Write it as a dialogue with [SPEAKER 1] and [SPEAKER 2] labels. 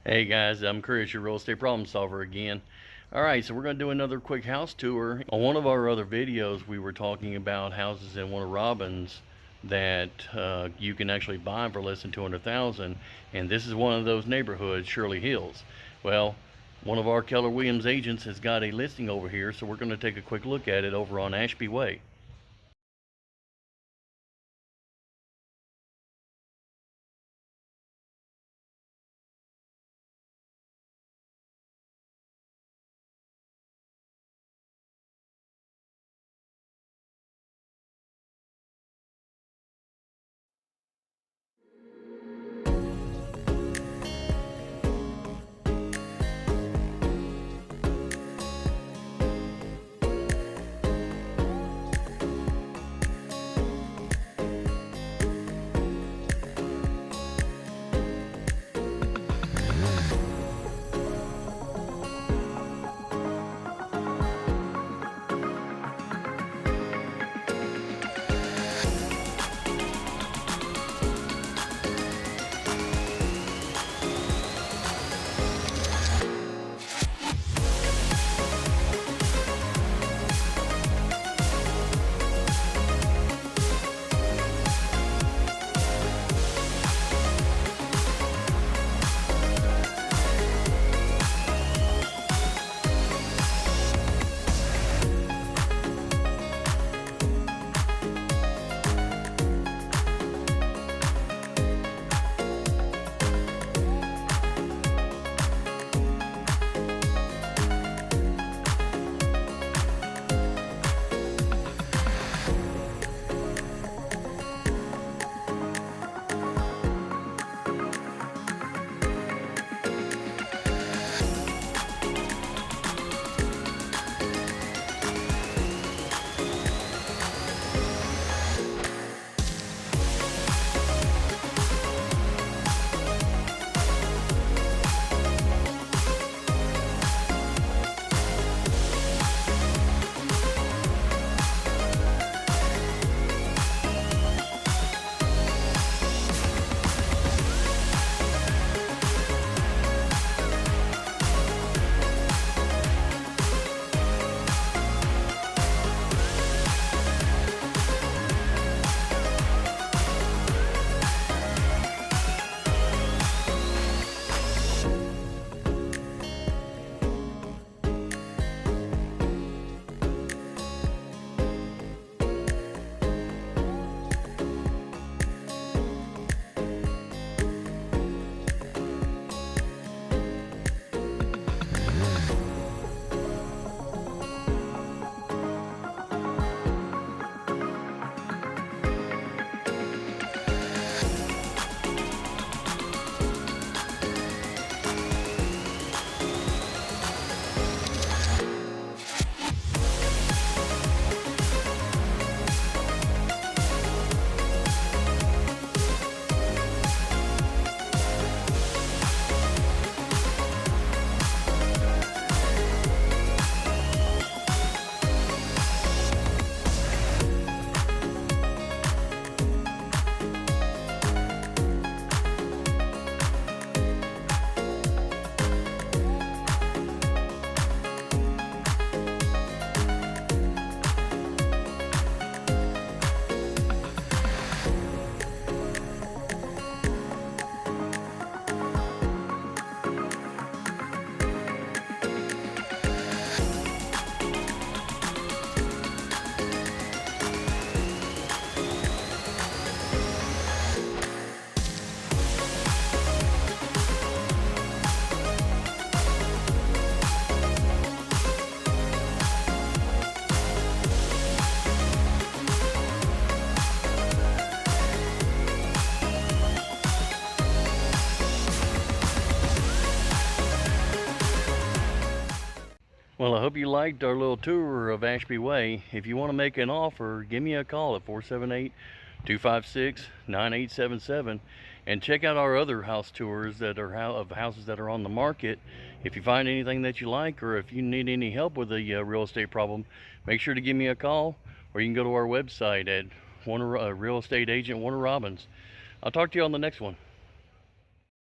[SPEAKER 1] Hey guys, I'm Chris, your real estate problem solver again. Alright, so we're going to do another quick house tour. On one of our other videos, we were talking about houses in Warner Robins that you can actually buy for less than $200,000, and this is one of those neighborhoods, Shirley Hills. Well, one of our Keller Williams agents has got a listing over here, so we're going to take a quick look at it over on Ashby Way. Well, I hope you liked our little tour of Ashby Way. If you want to make an offer, give me a call at 478-256-9877 and check out our other house tours that are of houses that are on the market. If you find anything that you like, or if you need any help with a real estate problem, make sure to give me a call, or you can go to our website at Real Estate Agent Warner Robins. I'll talk to you on the next one.